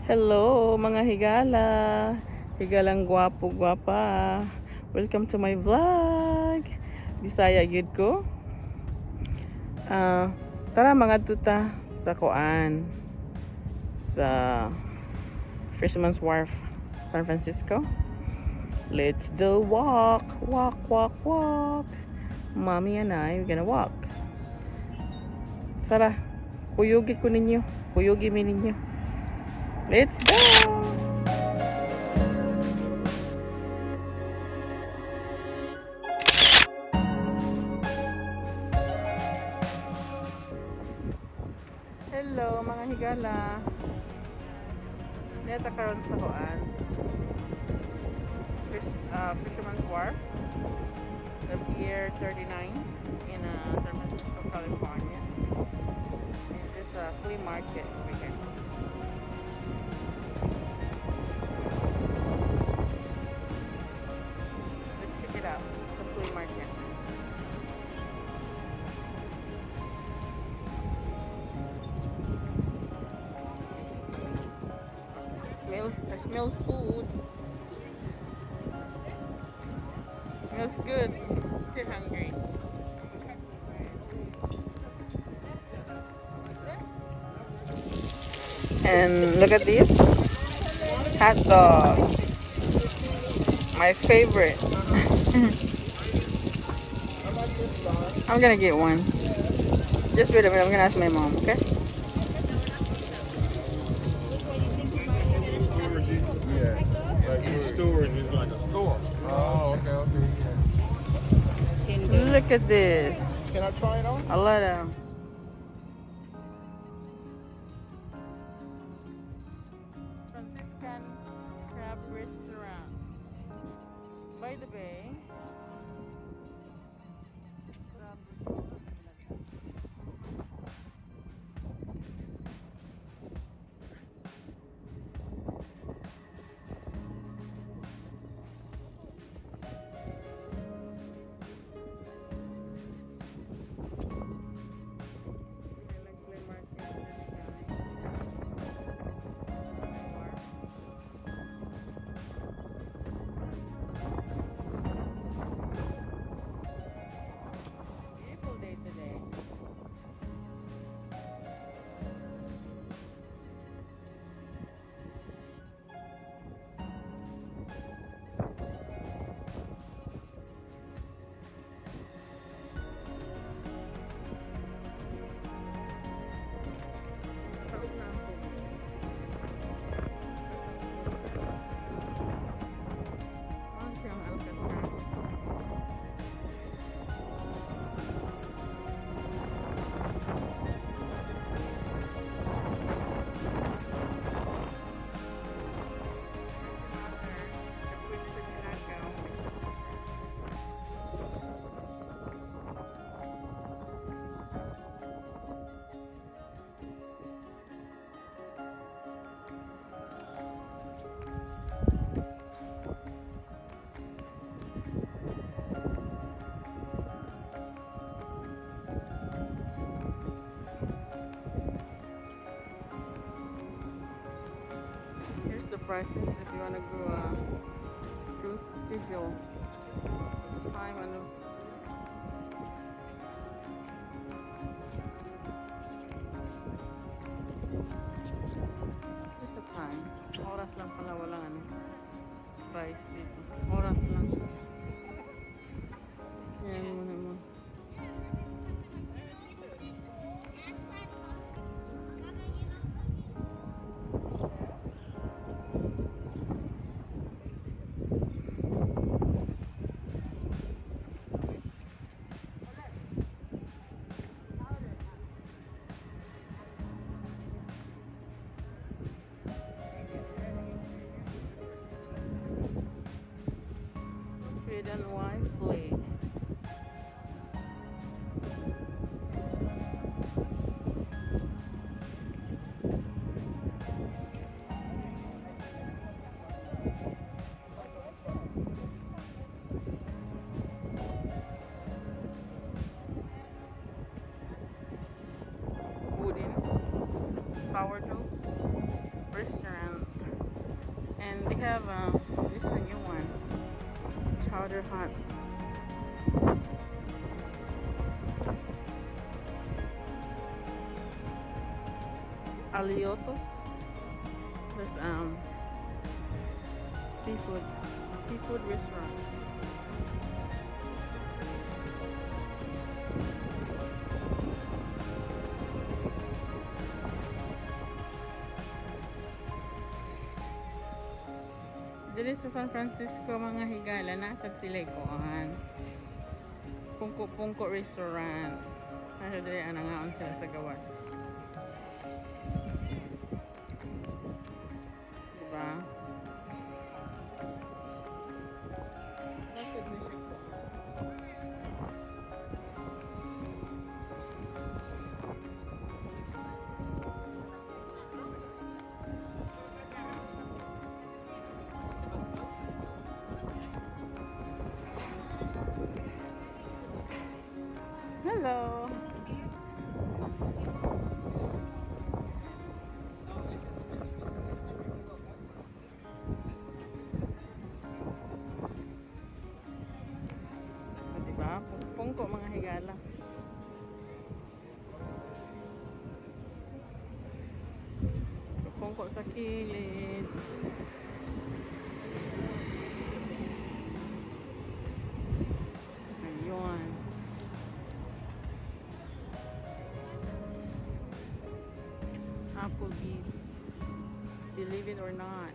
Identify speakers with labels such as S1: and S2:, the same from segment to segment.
S1: Hello mga higala, higalang gwapo gwapa. Welcome to my vlog. Bisaya gyud ko. Tara mga tuta sa kuan sa Fisherman's Wharf, San Francisco. Let's do walk, walk, walk, walk. Mommy and I are gonna walk. Tara, kuyugi ko ninyo, kuyugi mi ninyo. Let's go. Hello mga higala. Neta karon sa kuan. Fisherman's Wharf, the Pier 39 in San Francisco, California. And this flea market over here. Let's check it out, the flea market. I smells food. Smells good. You're hungry. And look at this hot dog. My favorite. I'm gonna get one. Just wait a minute, I'm gonna ask my mom, okay?
S2: Storage is like a store. Oh, okay.
S1: Look at this.
S2: Can I try it on?
S1: A lot of Franciscan Crab Restaurant by the bay. Beautiful day today. Here's the prices if you want to go cruise schedule time and just the time. Oras lang pala walang ano price dito. Oras lang. Yan mo naman. Feed and wife play. have this is a new one. Chowder hut. Aliotos. This seafood restaurant. Dili sa San Francisco mga higala nasa sila kuan. Pungko restaurant. Kasi dili anangaon sila sa gawas. Diba? Hello. Diba? Pungko mga higala. Pungko sa kilid. Ayun. Applebee's. Believe it or not.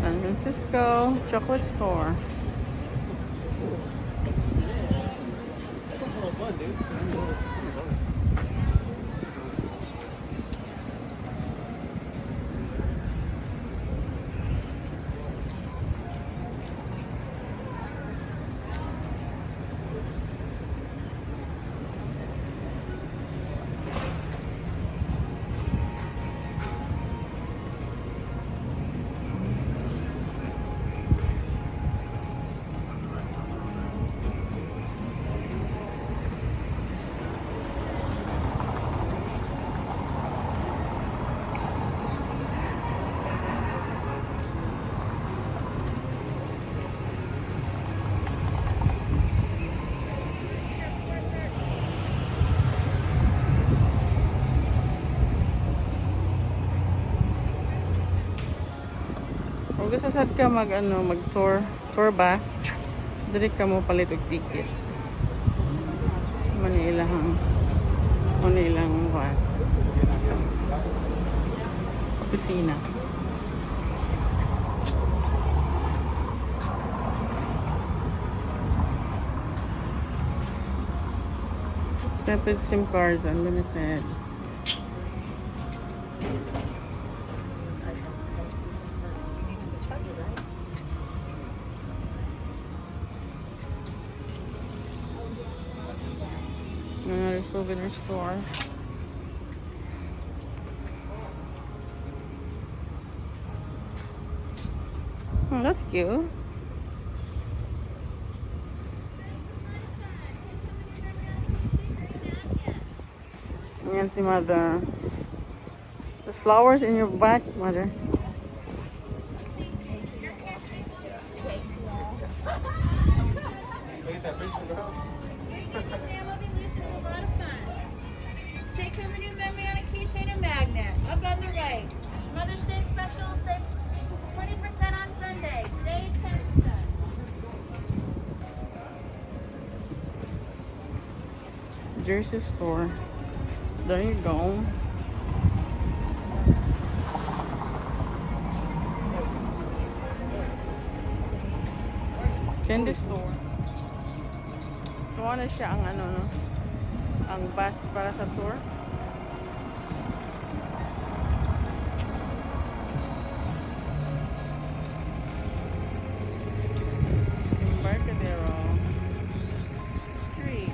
S1: San Francisco Chocolate Store. Kung gusto sad ka mag tour tour bus. Dili ka mo palit og ticket. Manilang opisina. Separate SIM cards, unlimited. Another souvenir store. Oh, that's cute. Ayan si Mother. There's flowers in your back, Mother.
S3: Take home a new memory on a keychain or magnet. Up on the right. Mother's Day special, save 20% on Sunday. Today, 10%.
S1: Jersey store. There you go. Candy store. So ano siya ang ano no? Ang bus para sa tour. Embarcadero Street.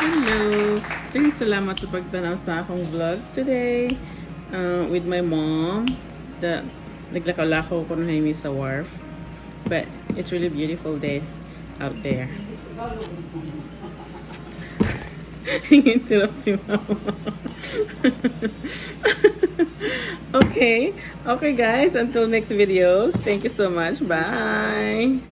S1: Hello! Thanks salamat sa pagtanaw sa akong vlog today with my mom. Naglakaw-lakaw ko na sa wharf. But it's really beautiful day out there. Interrupt si mama. Okay guys, until next videos. Thank you so much. Bye!